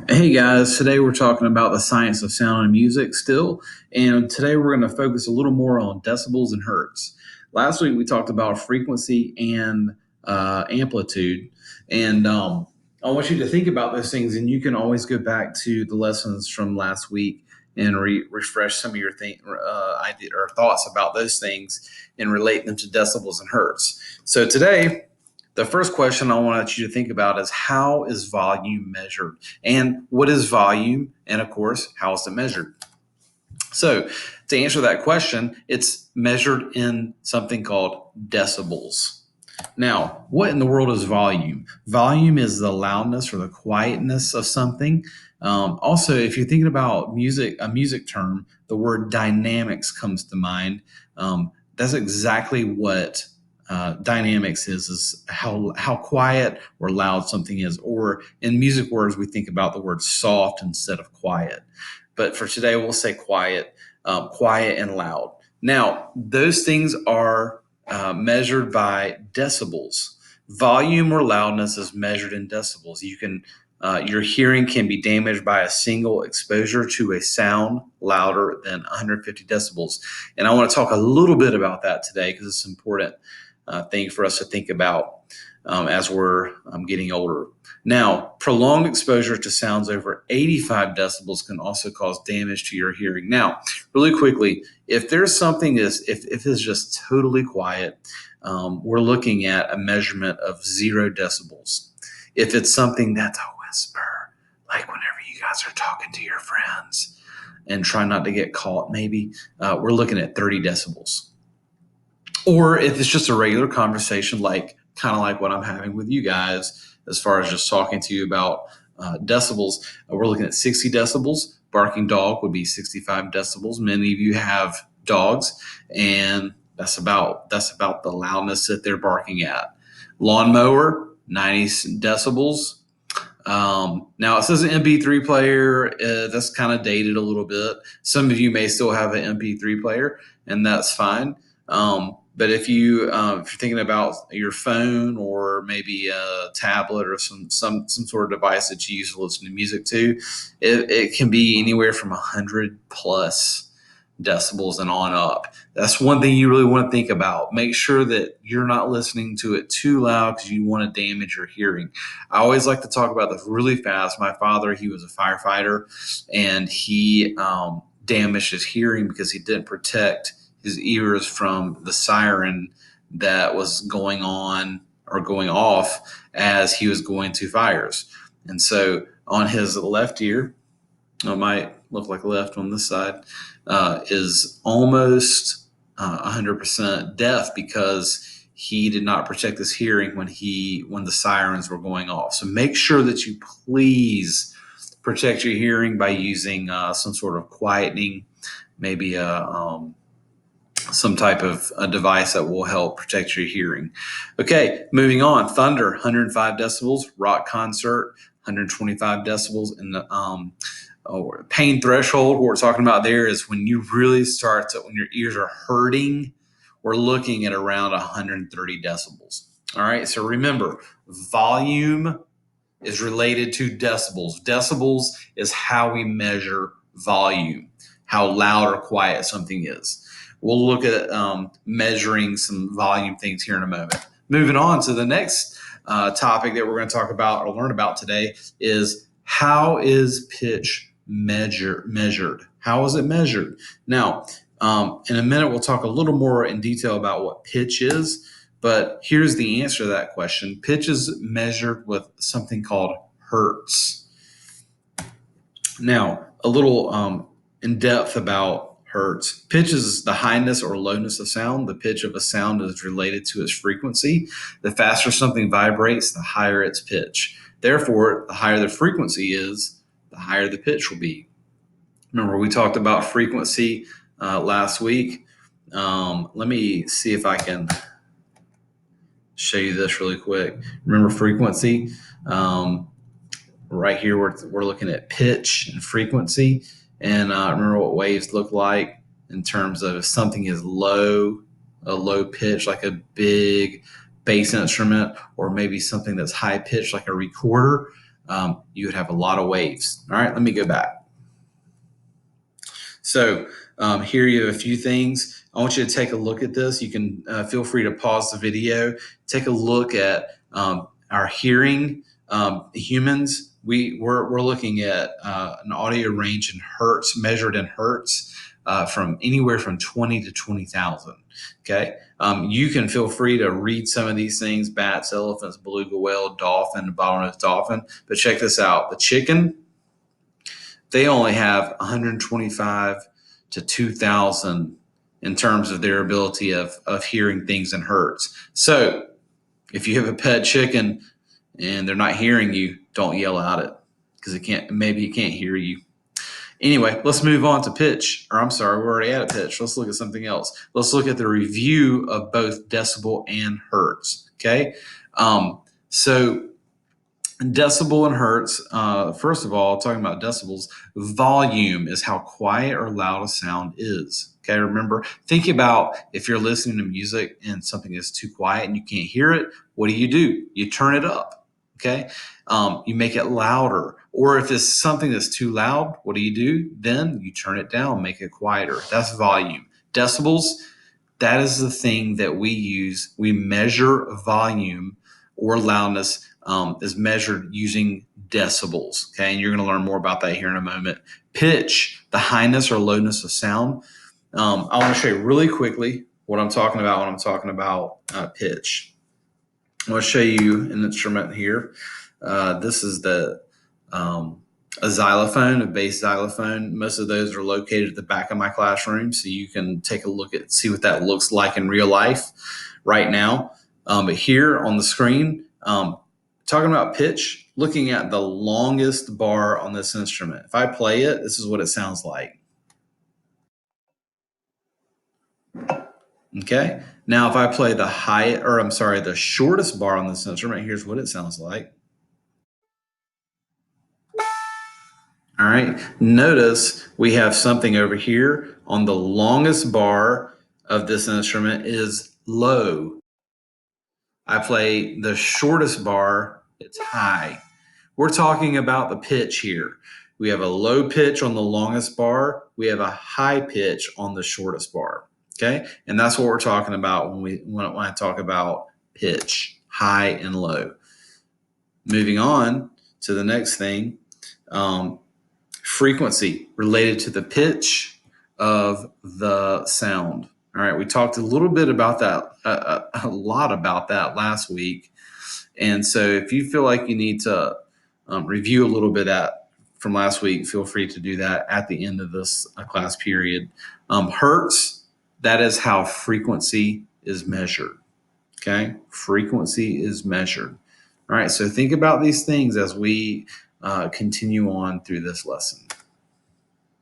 Hey guys, today we're talking about the science of sound and music still, and today we're going to focus a little more on decibels and hertz. Last week we talked about frequency and amplitude, and I want you to think about those things, and you can always go back to the lessons from last week and refresh some of your idea or thoughts about those things and relate them to decibels and hertz. So today the first question I want you to think about is how is volume measured? And what is volume? And of course, how is it measured? So, to answer that question, it's measured in something called decibels. Now, what in the world is volume? Volume is the loudness or the quietness of something. Also, if you're thinking about music, a music term, the word dynamics comes to mind. That's exactly what dynamics is how quiet or loud something is. Or in music words, we think about the word soft instead of quiet. But for today, we'll say quiet, quiet and loud. Now, those things are measured by decibels. Volume or loudness is measured in decibels. Your hearing can be damaged by a single exposure to a sound louder than 150 decibels. And I want to talk a little bit about that today because it's an important thing for us to think about as we're getting older. Now, prolonged exposure to sounds over 85 decibels can also cause damage to your hearing. Now, really quickly, if there's something if it's just totally quiet, we're looking at a measurement of 0 decibels. If it's something that's a whisper, like whenever you guys are talking to your friends and try not to get caught, maybe we're looking at 30 decibels. Or if it's just a regular conversation, like kind of like what I'm having with you guys, as far as just talking to you about decibels, we're looking at 60 decibels. Barking dog would be 65 decibels. Many of you have dogs, and that's about the loudness that they're barking at. Lawnmower, 90 decibels. Now it says an MP3 player. That's kind of dated a little bit. Some of you may still have an MP3 player, and that's fine. But if you're thinking about your phone or maybe a tablet or some sort of device that you use to listen to music to, it can be anywhere from 100+ decibels and on up. That's one thing you really want to think about. Make sure that you're not listening to it too loud because you want to damage your hearing. I always like to talk about this really fast. My father, he was a firefighter, and he damaged his hearing because he didn't protect his ears from the siren that was going on or going off as he was going to fires. And so on his left ear, it might look like left on this side, is almost 100% deaf because he did not protect his hearing when the sirens were going off. So make sure that you please protect your hearing by using some sort of quietening, maybe some type of a device that will help protect your hearing. Okay, moving on. Thunder, 105 decibels. Rock concert, 125 decibels. And the pain threshold, what we're talking about there is when you really when your ears are hurting, we're looking at around 130 decibels. All right, so remember, volume is related to decibels. Decibels is how we measure volume, how loud or quiet something is. We'll look at measuring some volume things here in a moment. Moving on to the next topic that we're going to talk about or learn about today is how is pitch measured? How is it measured? Now, in a minute, we'll talk a little more in detail about what pitch is, but here's the answer to that question. Pitch is measured with something called hertz. Now, a little in depth about hertz. Pitch is the highness or lowness of sound. The pitch of a sound is related to its frequency. The faster something vibrates, the higher its pitch. Therefore, the higher the frequency is, the higher the pitch will be. Remember, we talked about frequency last week. Let me see if I can show you this really quick. Remember frequency? Right here, we're looking at pitch and frequency. And remember what waves look like in terms of if something is low, a low pitch, like a big bass instrument, or maybe something that's high pitched, like a recorder. you would have a lot of waves. All right, let me go back. So here you have a few things. I want you to take a look at this. You can feel free to pause the video, take a look at our hearing. Humans, we're looking at an audio range in hertz, measured in hertz, from anywhere from 20 to 20,000. Okay. You can feel free to read some of these things: bats, elephants, beluga whale, dolphin, bottlenose dolphin. But check this out: the chicken, they only have 125 to 2,000 in terms of their ability of hearing things in hertz. So if you have a pet chicken and they're not hearing you, don't yell at it, because maybe it can't hear you. Anyway, let's move on to pitch. Or I'm sorry, we're already at a pitch. Let's look at something else. Let's look at the review of both decibel and hertz. Okay. So decibel and hertz, first of all, talking about decibels, volume is how quiet or loud a sound is. Okay, remember, think about if you're listening to music and something is too quiet and you can't hear it, what do? You turn it up. Okay, you make it louder. Or if it's something that's too loud, what do? Then you turn it down, make it quieter. That's volume. Decibels, that is the thing that we use. We measure volume or loudness, is measured using decibels. Okay, and you're going to learn more about that here in a moment. Pitch, the highness or lowness of sound. I want to show you really quickly what I'm talking about when I'm talking about pitch. I'm going to show you an instrument here. This is a xylophone, a bass xylophone. Most of those are located at the back of my classroom, so you can take a look at see what that looks like in real life right now. But here on the screen, talking about pitch, looking at the longest bar on this instrument. If I play it, this is what it sounds like. Okay. Now, if I play the shortest bar on this instrument, here's what it sounds like. All right. Notice we have something over here on the longest bar of this instrument is low. I play the shortest bar, it's high. We're talking about the pitch here. We have a low pitch on the longest bar. We have a high pitch on the shortest bar. Okay. And that's what we're talking about when I talk about pitch, high and low. Moving on to the next thing, frequency related to the pitch of the sound. All right. We talked a little bit about that, a lot about that last week. And so if you feel like you need to review a little bit from last week, feel free to do that at the end of this class period. Hertz, that is how frequency is measured. Okay, frequency is measured. All right, so think about these things as we continue on through this lesson.